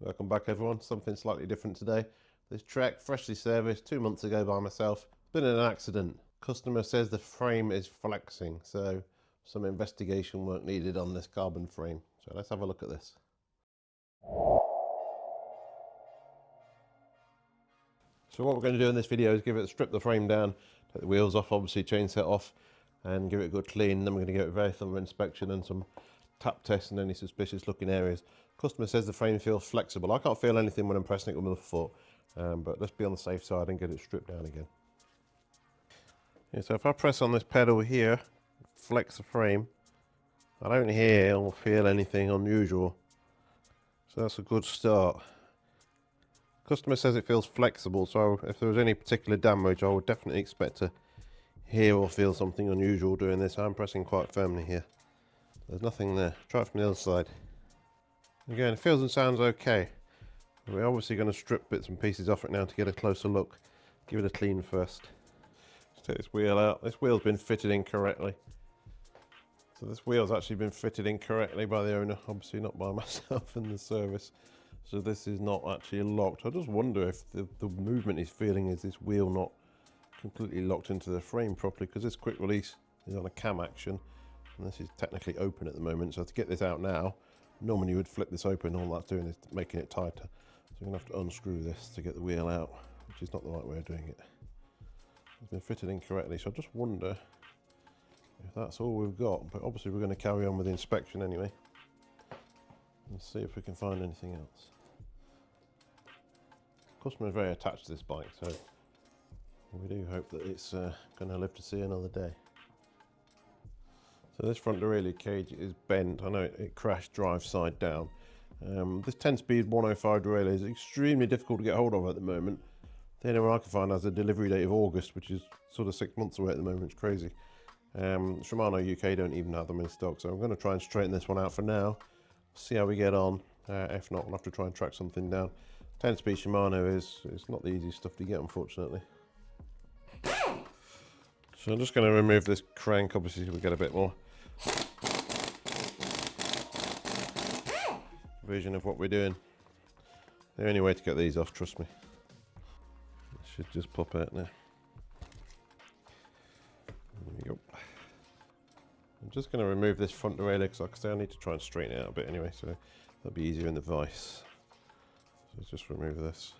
Welcome back everyone, something slightly different today. This Trek, freshly serviced 2 months ago by myself, been in an accident. Customer says the frame is flexing, so some investigation work needed on this carbon frame. So let's have a look at this. So what we're going to do in this video is strip the frame down, take the wheels off, obviously chain set off, and give it a good clean. Then we're going to give it a very thorough inspection and some tap tests and any suspicious looking areas. Customer says the frame feels flexible. I can't feel anything when I'm pressing it with my foot, but let's be on the safe side and get it stripped down again. Yeah, so if I press on this pedal here, flex the frame, I don't hear or feel anything unusual. So that's a good start. Customer says it feels flexible, so if there was any particular damage, I would definitely expect to hear or feel something unusual doing this. I'm pressing quite firmly here. There's nothing there. Try it from the other side. Again, it feels and sounds okay. We're obviously going to strip bits and pieces off it now to get a closer look. Give it a clean first. Let's take this wheel out. This wheel's been fitted in correctly. So this wheel's actually been fitted in correctly by the owner, obviously not by myself in the service. So this is not actually locked. I just wonder if the movement he's feeling is this wheel not completely locked into the frame properly, because this quick release is on a cam action and this is technically open at the moment. So to get this out now, normally you would flip this open, all that's doing is making it tighter. So you're going to have to unscrew this to get the wheel out, which is not the right way of doing it. It's been fitted in correctly, so I just wonder if that's all we've got, but obviously we're going to carry on with the inspection anyway and see if we can find anything else. The customer is very attached to this bike, so we do hope that it's going to live to see another day. So this front derailleur cage is bent. I know it crashed drive side down. This 10-speed 105 derailleur is extremely difficult to get hold of at the moment. The only one I can find has a delivery date of August, which is sort of 6 months away at the moment. It's crazy. Shimano UK don't even have them in stock, so I'm going to try and straighten this one out for now. See how we get on. If not, we'll have to try and track something down. 10-speed Shimano is not the easiest stuff to get, unfortunately. So I'm just going to remove this crank, obviously, so we get a bit more vision of what we're doing. The only way to get these off, trust me. It should just pop out now. There we go. I'm just going to remove this front derailleur because, like I say, I need to try and straighten it out a bit anyway, so that'll be easier in the vise. So just remove this.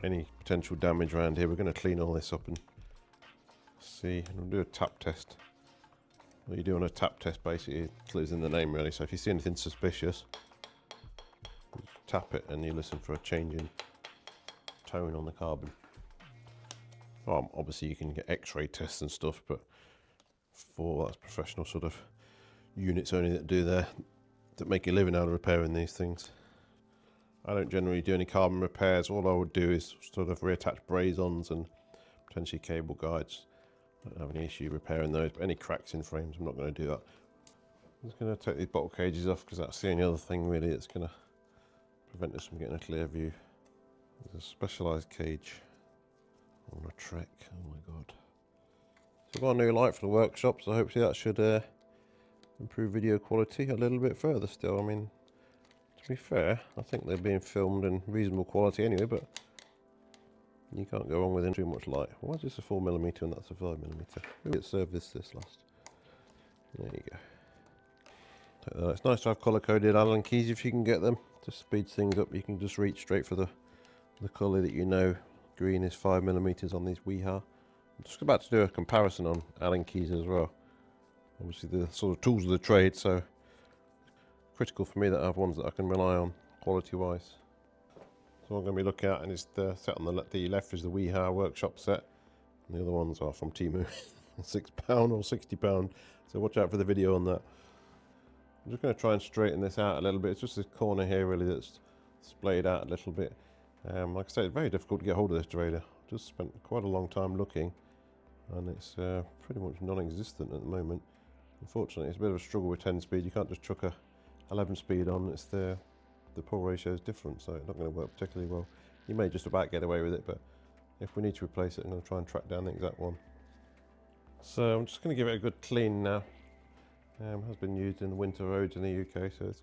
Any potential damage around here, we're going to clean all this up and see, and we'll do a tap test. What you do on a tap test basically includes in the name really, so if you see anything suspicious, you tap it and you listen for a change in tone on the carbon. Well, obviously you can get x-ray tests and stuff, but that's professional sort of units only that make a living out of repairing these things. I don't generally do any carbon repairs. All I would do is sort of reattach braze-ons and potentially cable guides. I don't have any issue repairing those, but any cracks in frames, I'm not going to do that. I'm just going to take these bottle cages off because that's the only other thing really that's going to prevent us from getting a clear view. There's a specialised cage on a Trek. Oh my god. So I've got a new light for the workshop, so hopefully that should improve video quality a little bit further still. I mean, to be fair, I think they're being filmed in reasonable quality anyway, but you can't go wrong with too much light. Why is this a 4mm and that's a 5mm? Maybe it served this last. There you go. It's nice to have colour-coded Allen keys if you can get them. Just speeds things up. You can just reach straight for the colour that you know. Green is 5mm on these Weeha. I'm just about to do a comparison on Allen keys as well. Obviously the sort of tools of the trade, so critical for me that I have ones that I can rely on quality-wise. So I'm going to be looking at, and it's the set on the left is the Weeha workshop set, and the other ones are from Temu, £6 or £60. So watch out for the video on that. I'm just going to try and straighten this out a little bit. It's just this corner here really that's splayed out a little bit. Like I said, it's very difficult to get hold of this derailleur. Just spent quite a long time looking, and it's pretty much non-existent at the moment. Unfortunately, it's a bit of a struggle with 10-speed. You can't just chuck a 11-speed on. It's the pull ratio is different, so it's not going to work particularly well. You may just about get away with it, but if we need to replace it, I'm going to try and track down the exact one. So I'm just going to give it a good clean now. It has been used in the winter roads in the UK, so it's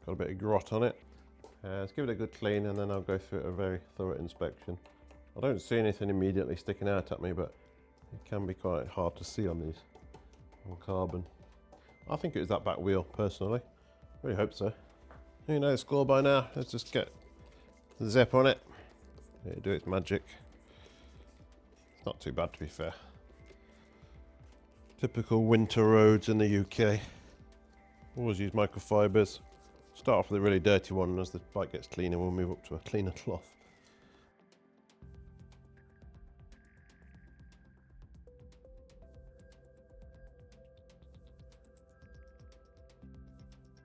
got a bit of grot on it. Let's give it a good clean and then I'll go through a very thorough inspection. I don't see anything immediately sticking out at me, but it can be quite hard to see on these, on carbon. I think it was that back wheel, personally. Really hope so. You know the score by now. Let's just get the zip on it. It'll do its magic. It's not too bad, to be fair. Typical winter roads in the UK. Always use microfibers. Start off with a really dirty one, and as the bike gets cleaner, we'll move up to a cleaner cloth.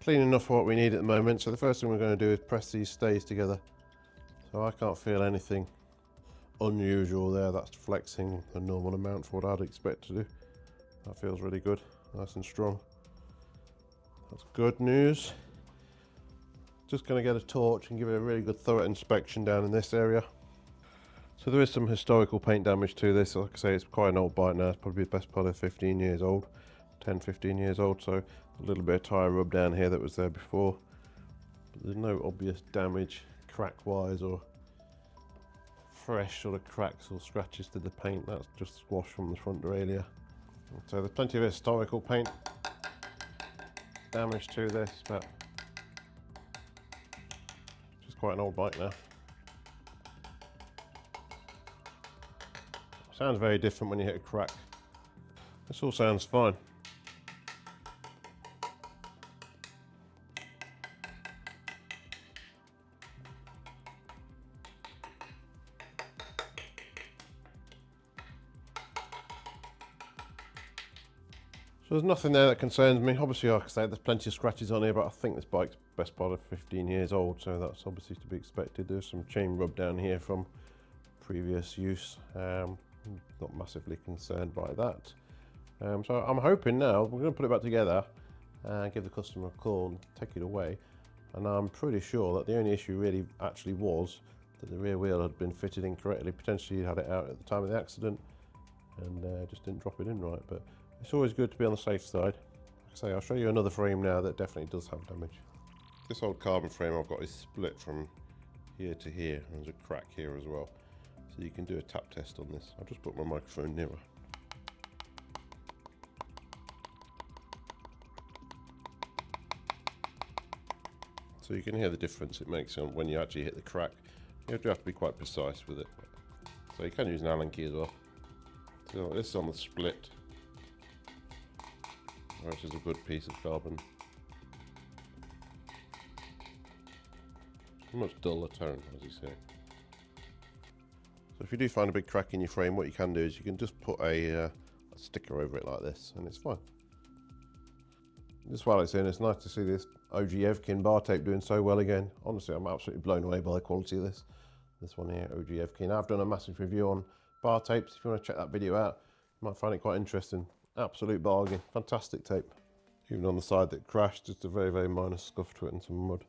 Clean enough for what we need at the moment, so the first thing we're going to do is press these stays together. So I can't feel anything unusual there. That's flexing the normal amount for what I'd expect to do. That feels really good, nice and strong. That's good news. Just going to get a torch and give it a really good thorough inspection down in this area. So there is some historical paint damage to this. Like I say, it's quite an old bike now. It's probably the best part of 15 years old, 10, 15 years old. So a little bit of tyre rub down here that was there before. But there's no obvious damage crack-wise or fresh sort of cracks or scratches to the paint. That's just squashed from the front derailleur. So there's plenty of historical paint damage to this, but it's quite an old bike now. Sounds very different when you hit a crack. This all sounds fine. So there's nothing there that concerns me. Obviously, like I say, there's plenty of scratches on here, but I think this bike's best part of 15 years old, so that's obviously to be expected. There's some chain rub down here from previous use. Not massively concerned by that. So I'm hoping now we're going to put it back together and give the customer a call and take it away. And I'm pretty sure that the only issue really actually was that the rear wheel had been fitted incorrectly. Potentially you had it out at the time of the accident and just didn't drop it in right. But it's always good to be on the safe side. Like I say, I'll show you another frame now that definitely does have damage. This old carbon frame I've got is split from here to here. There's a crack here as well. So you can do a tap test on this. I'll just put my microphone nearer. So you can hear the difference it makes when you actually hit the crack. You have to be quite precise with it. So you can use an Allen key as well. So this is on the split, which is a good piece of carbon. Much duller tone, as you say. So if you do find a big crack in your frame, what you can do is you can just put a sticker over it like this, and it's fine. Just while it's in, it's nice to see this OG Evkin bar tape doing so well again. Honestly, I'm absolutely blown away by the quality of this. This one here, OG Evkin. I've done a massive review on bar tapes. If you want to check that video out, you might find it quite interesting. Absolute bargain, fantastic tape. Even on the side that crashed, just a very, very minor scuff to it and some mud.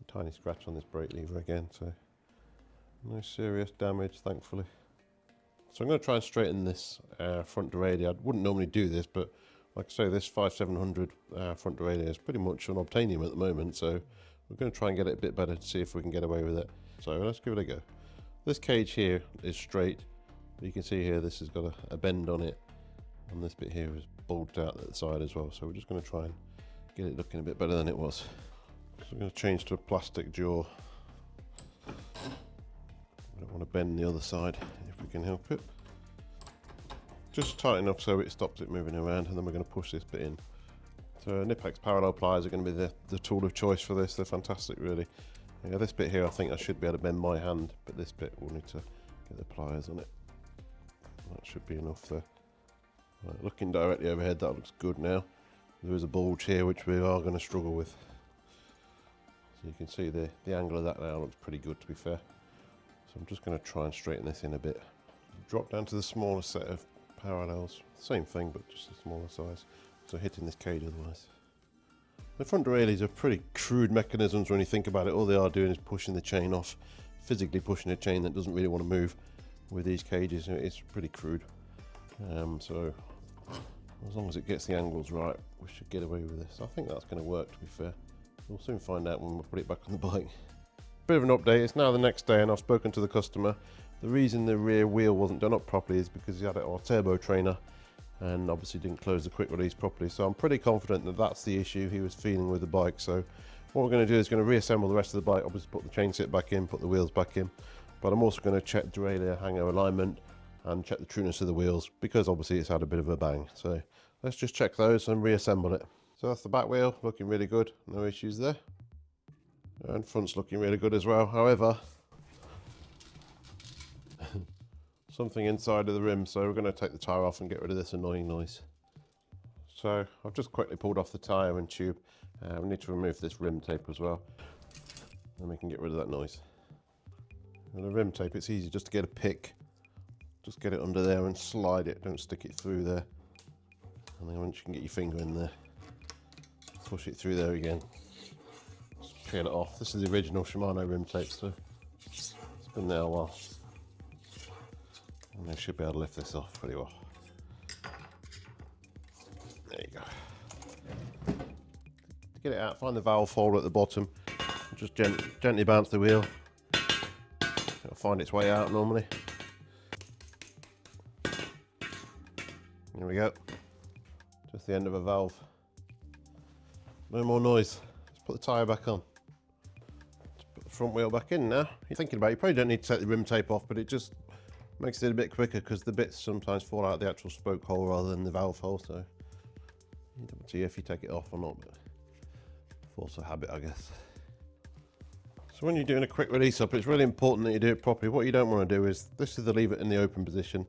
A tiny scratch on this brake lever again, so no serious damage, thankfully. So I'm going to try and straighten this front derailleur. I wouldn't normally do this, but like I say, this 5700 front derailleur is pretty much unobtainium at the moment, so we're going to try and get it a bit better to see if we can get away with it. So let's give it a go. This cage here is straight, but you can see here this has got a bend on it, and this bit here is bulged out at the side as well, so we're just going to try and get it looking a bit better than it was. So we're going to change to a plastic jaw. We don't want to bend the other side if we can help it. Just tight enough so it stops it moving around, and then we're going to push this bit in. So Nipex parallel pliers are going to be the tool of choice for this. They're fantastic, really. Yeah, this bit here I think I should be able to bend my hand, but this bit we'll need to get the pliers on it. That should be enough there. Right, looking directly overhead, that looks good now. There is a bulge here which we are going to struggle with. So you can see the angle of that now looks pretty good, to be fair. So I'm just going to try and straighten this in a bit. Drop down to the smaller set of parallels. Same thing, but just a smaller size. So hitting this cage otherwise. The front derailleurs are pretty crude mechanisms when you think about it. All they are doing is pushing the chain off, physically pushing a chain that doesn't really want to move. With these cages, it's pretty crude. So as long as it gets the angles right, we should get away with this. I think that's going to work, to be fair. We'll soon find out when we put it back on the bike. Bit of an update, it's now the next day and I've spoken to the customer. The reason the rear wheel wasn't done up properly is because he had it on a turbo trainer and obviously didn't close the quick release properly. So I'm pretty confident that that's the issue he was feeling with the bike. So what we're going to do is going to reassemble the rest of the bike, obviously put the chain set back in, put the wheels back in, but I'm also going to check derailleur hanger alignment and check the trueness of the wheels because obviously it's had a bit of a bang. So let's just check those and reassemble it. So that's the back wheel, looking really good, no issues there. And front's looking really good as well. However, something inside of the rim, so we're going to take the tyre off and get rid of this annoying noise. So I've just quickly pulled off the tyre and tube. We need to remove this rim tape as well, and we can get rid of that noise. And the rim tape, it's easy just to get a pick, just get it under there and slide it, don't stick it through there. And then once you can get your finger in there, push it through there again. Just peel it off. This is the original Shimano rim tape, so it's been there a while. And they should be able to lift this off pretty well. There you go. To get it out, find the valve hole at the bottom. Just gently bounce the wheel. It'll find its way out normally. There we go. Just the end of a valve. No more noise. Let's put the tyre back on. Let's put the front wheel back in now. You're thinking about it, you probably don't need to take the rim tape off, but it just makes it a bit quicker because the bits sometimes fall out the actual spoke hole rather than the valve hole. So up to you if you take it off or not, but force of habit, I guess. So when you're doing a quick release up, it's really important that you do it properly. What you don't want to do is, this is the lever in the open position,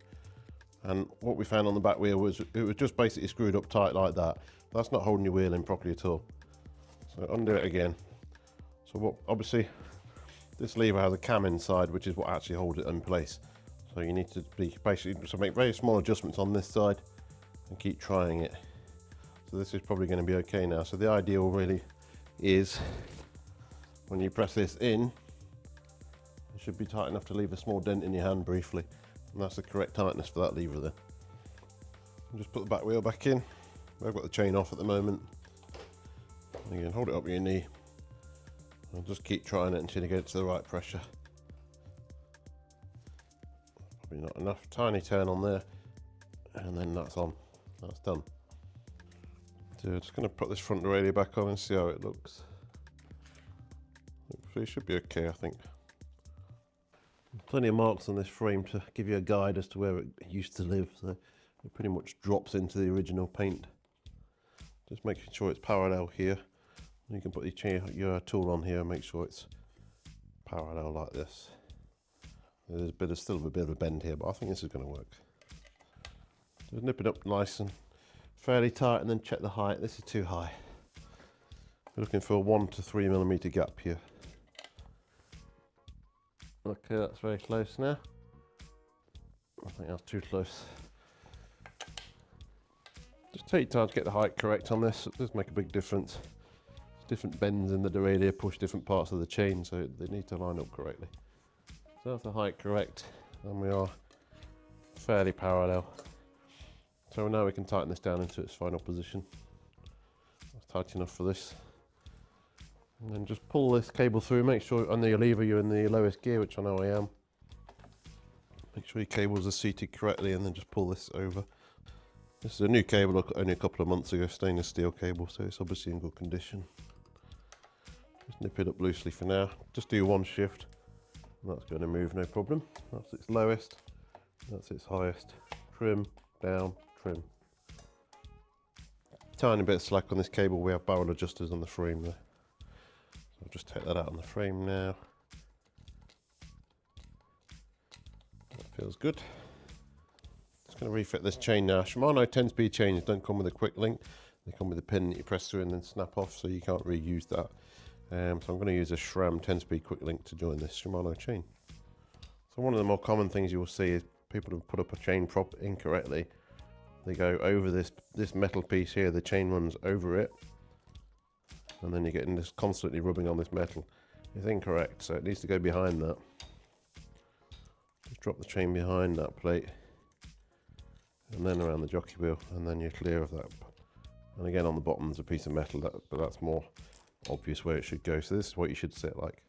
and what we found on the back wheel was it was just basically screwed up tight like that. That's not holding your wheel in properly at all. So undo it again. So what, obviously this lever has a cam inside, which is what actually holds it in place. So you need to be basically, so make very small adjustments on this side and keep trying it. So this is probably going to be okay now. So the ideal really is when you press this in, it should be tight enough to leave a small dent in your hand briefly. And that's the correct tightness for that lever there. And just put the back wheel back in. I've got the chain off at the moment. Again, hold it up with your knee. And just keep trying it until you get it to the right pressure. Probably not enough. Tiny turn on there. And then that's on. That's done. So I'm just going to put this front derailleur back on and see how it looks. Hopefully it should be okay, I think. Plenty of marks on this frame to give you a guide as to where it used to live. So it pretty much drops into the original paint. Just making sure it's parallel here. You can put your tool on here and make sure it's parallel like this. There's still a bit of a bend here, but I think this is going to work. Just nip it up nice and fairly tight, and then check the height. This is too high. We're looking for a 1 to 3 millimeter gap here. Okay, that's very close now. I think that's too close. Just take your time to get the height correct on this. It does make a big difference. Different bends in the derailleur push different parts of the chain, so they need to line up correctly. So that's the height correct, and we are fairly parallel. So now we can tighten this down into its final position. That's tight enough for this. And then just pull this cable through, make sure under your lever you're in the lowest gear, which I know I am. Make sure your cables are seated correctly, and then just pull this over. This is a new cable, only a couple of months ago, stainless steel cable, so it's obviously in good condition. Just nip it up loosely for now. Just do one shift, and that's going to move no problem. That's its lowest, that's its highest. Trim, down, trim. Tiny bit of slack on this cable, we have barrel adjusters on the frame there. So I'll just take that out on the frame now. That feels good. Just going to refit this chain now. Shimano 10-speed chains don't come with a quick link. They come with a pin that you press through and then snap off, so you can't reuse that. So I'm going to use a SRAM 10-speed quick link to join this Shimano chain. So one of the more common things you will see is people who put up a chain prop incorrectly. They go over this metal piece here, the chain runs over it, and then you're getting this constantly rubbing on this metal. It's incorrect, so it needs to go behind that. Just drop the chain behind that plate, and then around the jockey wheel, and then you're clear of that. And again, on the bottom there's a piece of metal, but that's more obvious where it should go. So this is what you should set like.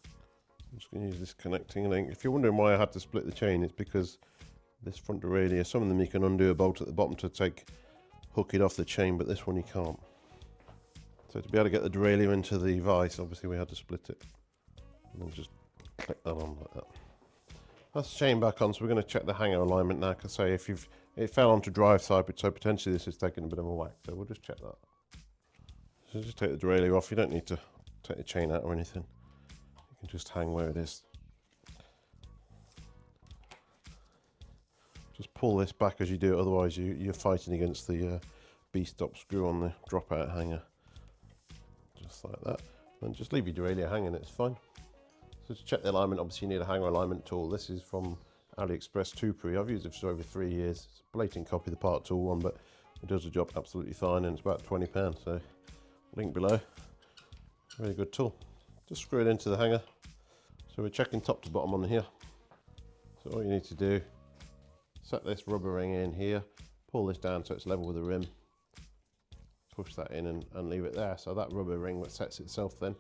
I'm just going to use this connecting link. If you're wondering why I had to split the chain, it's because this front derailleur, some of them you can undo a bolt at the bottom to hook it off the chain, but this one you can't. So to be able to get the derailleur into the vise, obviously we had to split it. And then just click that on like that. That's the chain back on, so we're going to check the hanger alignment now. Because say if it fell onto drive side, so potentially this is taking a bit of a whack. So we'll just check that. So just take the derailleur off. You don't need to take the chain out or anything. You can just hang where it is. Just pull this back as you do it, otherwise you're fighting against the B-stop screw on the dropout hanger. Just like that. Then just leave your derailleur hanging, it's fine. So to check the alignment, obviously you need a hanger alignment tool. This is from AliExpress 2Pre. I've used it for over 3 years. It's a blatant copy of the Part Tool one, but it does the job absolutely fine, and it's about £20, so link below. Really good tool. Just screw it into the hanger. So we're checking top to bottom on here. So all you need to do, set this rubber ring in here, pull this down so it's level with the rim, push that in and leave it there. So that rubber ring that sets itself then,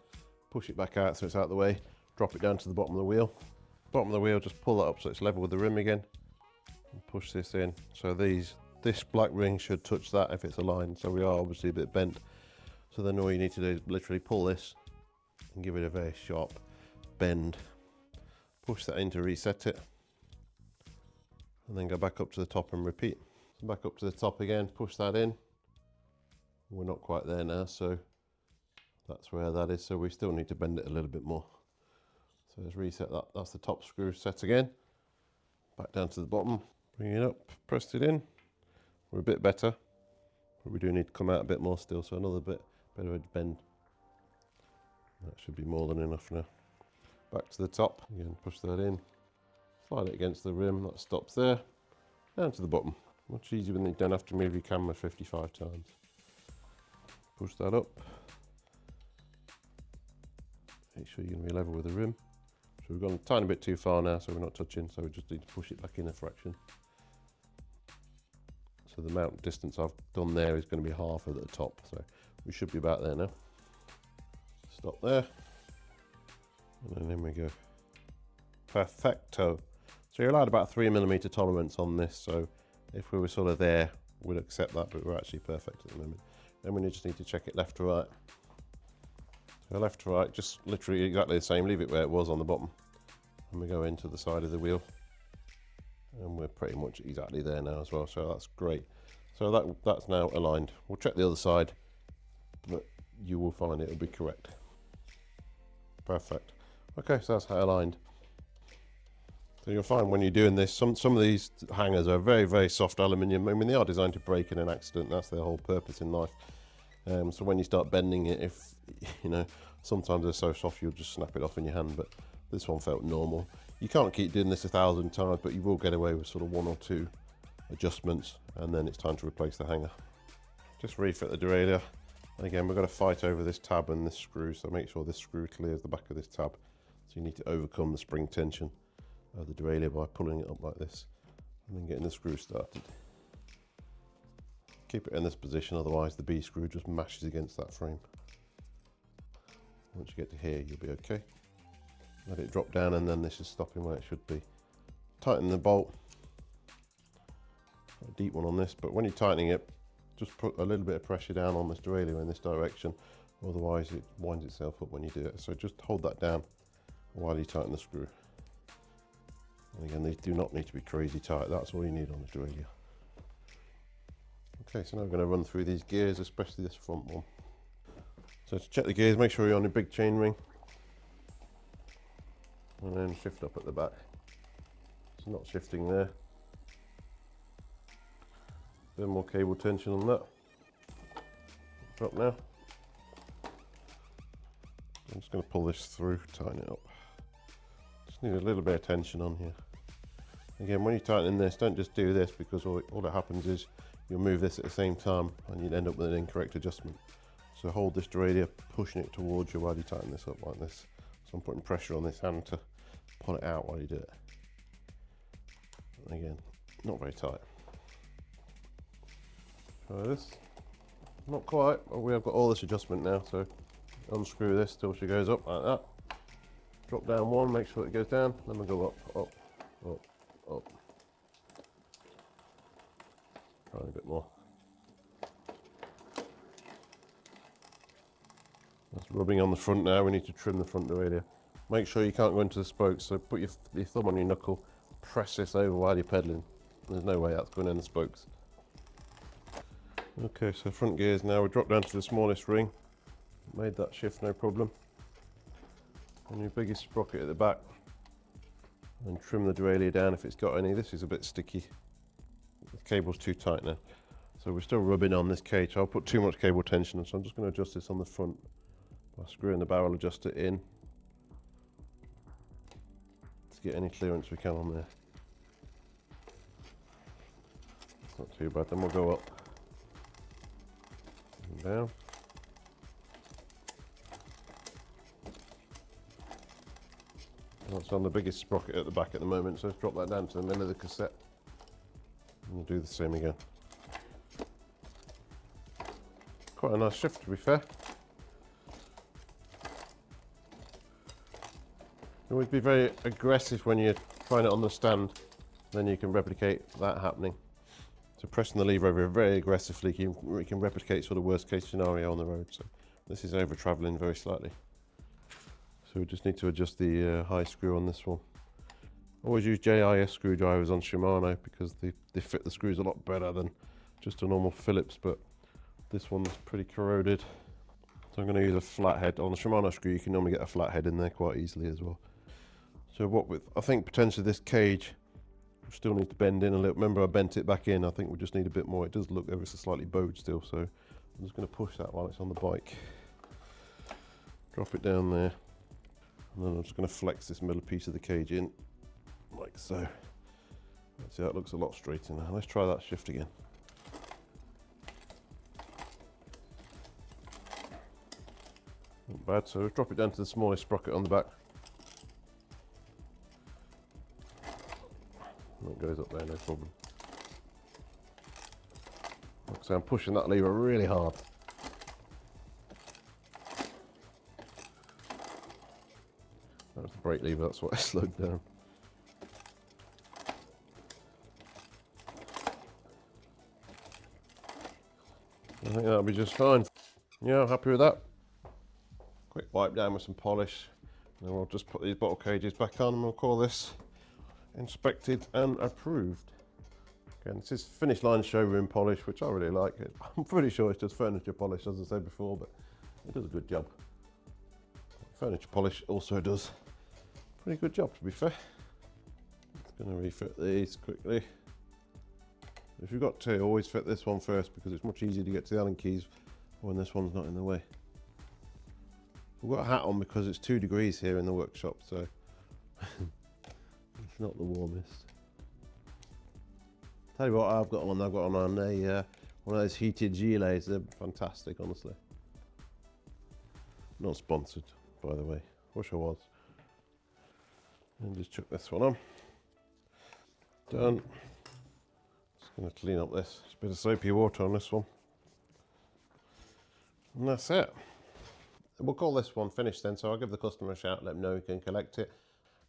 push it back out so it's out of the way, drop it down to the bottom of the wheel. Bottom of the wheel, just pull that up so it's level with the rim again, and push this in. So this black ring should touch that if it's aligned, so we are obviously a bit bent. So then all you need to do is literally pull this and give it a very sharp bend. Push that in to reset it, and then go back up to the top and repeat. So back up to the top again, push that in. We're not quite there now, so that's where that is. So we still need to bend it a little bit more. So let's reset that. That's the top screw set again. Back down to the bottom, bring it up, press it in. We're a bit better, but we do need to come out a bit more still. So another bit of a bend. That should be more than enough now. Back to the top, again push that in. Slide it against the rim, that stops there. Down to the bottom. Much easier when you don't have to move your camera 55 times. Push that up. Make sure you're going to be level with the rim. So we've gone a tiny bit too far now, so we're not touching, so we just need to push it back in a fraction. So the mount distance I've done there is going to be half at the top, so we should be about there now. Stop there. And then we go. Perfecto. So you're allowed about 3mm tolerance on this, so if we were sort of there, we'd accept that, but we're actually perfect at the moment. Then we just need to check it left to right. So left to right, just literally exactly the same, leave it where it was on the bottom. And we go into the side of the wheel. And we're pretty much exactly there now as well, so that's great. So that's now aligned. We'll check the other side, but you will find it will be correct. Perfect. Okay, so that's how aligned. So you'll find when you're doing this, some of these hangers are very, very soft aluminium. I mean, they are designed to break in an accident. That's their whole purpose in life. So when you start bending it, if you know, sometimes they're so soft you'll just snap it off in your hand, but this one felt normal. You can't keep doing this 1,000 times, but you will get away with sort of 1 or 2 adjustments, and then it's time to replace the hanger. Just refit the derailleur. And again, we're going to fight over this tab and this screw, so make sure this screw clears the back of this tab. So you need to overcome the spring tension of the derailleur by pulling it up like this, and then getting the screw started. Keep it in this position, otherwise the B screw just mashes against that frame. Once you get to here, you'll be okay. Let it drop down, and then this is stopping where it should be. Tighten the bolt. A deep one on this, but when you're tightening it, just put a little bit of pressure down on this derailleur in this direction, otherwise it winds itself up when you do it. So just hold that down while you tighten the screw. And again, these do not need to be crazy tight. That's all you need on the derailleur. Okay, so now we're going to run through these gears, especially this front one. So to check the gears, make sure you're on a big chain ring, and then shift up at the back. It's not shifting there. A bit more cable tension on that. Drop now. I'm just going to pull this through, tighten it up. Just need a little bit of tension on here. Again, when you're tightening this, don't just do this, because all that happens is you'll move this at the same time and you'll end up with an incorrect adjustment. So hold this derailleur, pushing it towards you while you tighten this up like this. So I'm putting pressure on this hand to pull it out while you do it. And again, not very tight. Try this. Not quite, but we have got all this adjustment now, so Unscrew this till she goes up like that. Drop down one, make sure it goes down, then we'll go up, up, up, up. Try a bit more. That's rubbing on the front now. We need to trim the front derailleur. Make sure you can't go into the spokes, so put your thumb on your knuckle, press this over while you're pedaling. There's no way that's going in the spokes. Okay, so front gears now. We drop down to the smallest ring. Made that shift no problem. And your biggest sprocket at the back. And trim the derailleur down if it's got any. This is a bit sticky. The cable's too tight now. So we're still rubbing on this cage. I'll put too much cable tension, so I'm just going to adjust this on the front by screwing the barrel adjuster in to get any clearance we can on there. It's not too bad. Then we'll go up and down. That's on the biggest sprocket at the back at the moment, so let's drop that down to the middle of the cassette. And we'll do the same again. Quite a nice shift, to be fair. You always be very aggressive when you're trying it on the stand, then you can replicate that happening. So pressing the lever over very aggressively, you can replicate sort of worst case scenario on the road. So this is over travelling very slightly. So we just need to adjust the high screw on this one. Always use JIS screwdrivers on Shimano because they fit the screws a lot better than just a normal Phillips, but this one's pretty corroded. So I'm going to use a flathead. On the Shimano screw you can normally get a flathead in there quite easily as well. So what with, I think potentially this cage will still need to bend in a little. Remember I bent it back in, I think we just need a bit more. It does look ever so slightly bowed still, so I'm just going to push that while it's on the bike. Drop it down there. And then I'm just going to flex this middle piece of the cage in, like so. See, that looks a lot straighter now. Let's try that shift again. Not bad, so drop it down to the smallest sprocket on the back. And it goes up there, no problem. So I'm pushing that lever really hard. That was the brake lever, that's what I slowed down. I think that'll be just fine. Yeah, happy with that. Quick wipe down with some polish. And then we'll just put these bottle cages back on and we'll call this inspected and approved. Again, this is finish line showroom polish, which I really like. I'm pretty sure it's just furniture polish, as I said before, but it does a good job. Furniture polish also does a pretty good job, to be fair. Just going to refit these quickly. If you've got two, always fit this one first because it's much easier to get to the Allen keys when this one's not in the way. We've got a hat on because it's 2 degrees here in the workshop, so it's not the warmest. Tell you what I've got on a one of those heated gilets. They're fantastic, honestly. Not sponsored, by the way. Wish I was. And just chuck this one on. Done. Just going to clean up this. Just a bit of soapy water on this one. And that's it. We'll call this one finished then, so I'll give the customer a shout, let them know he can collect it.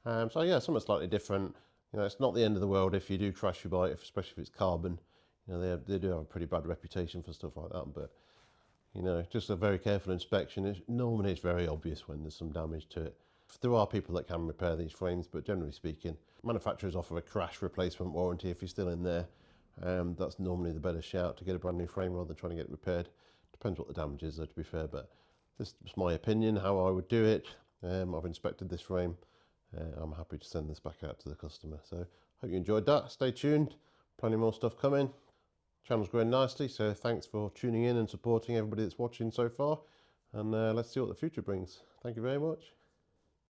So yeah, something slightly different. You know, it's not the end of the world if you do crash your bike, especially if it's carbon. You know, they do have a pretty bad reputation for stuff like that, but you know, just a very careful inspection. Normally it's very obvious when there's some damage to it. There are people that can repair these frames, but generally speaking, manufacturers offer a crash replacement warranty if you're still in there. That's normally the better shout to get a brand new frame rather than trying to get it repaired. Depends what the damage is though, to be fair, but this is my opinion, how I would do it. I've inspected this frame. I'm happy to send this back out to the customer. So hope you enjoyed that. Stay tuned. Plenty more stuff coming. Channel's growing nicely, so thanks for tuning in and supporting everybody that's watching so far. And let's see what the future brings. Thank you very much.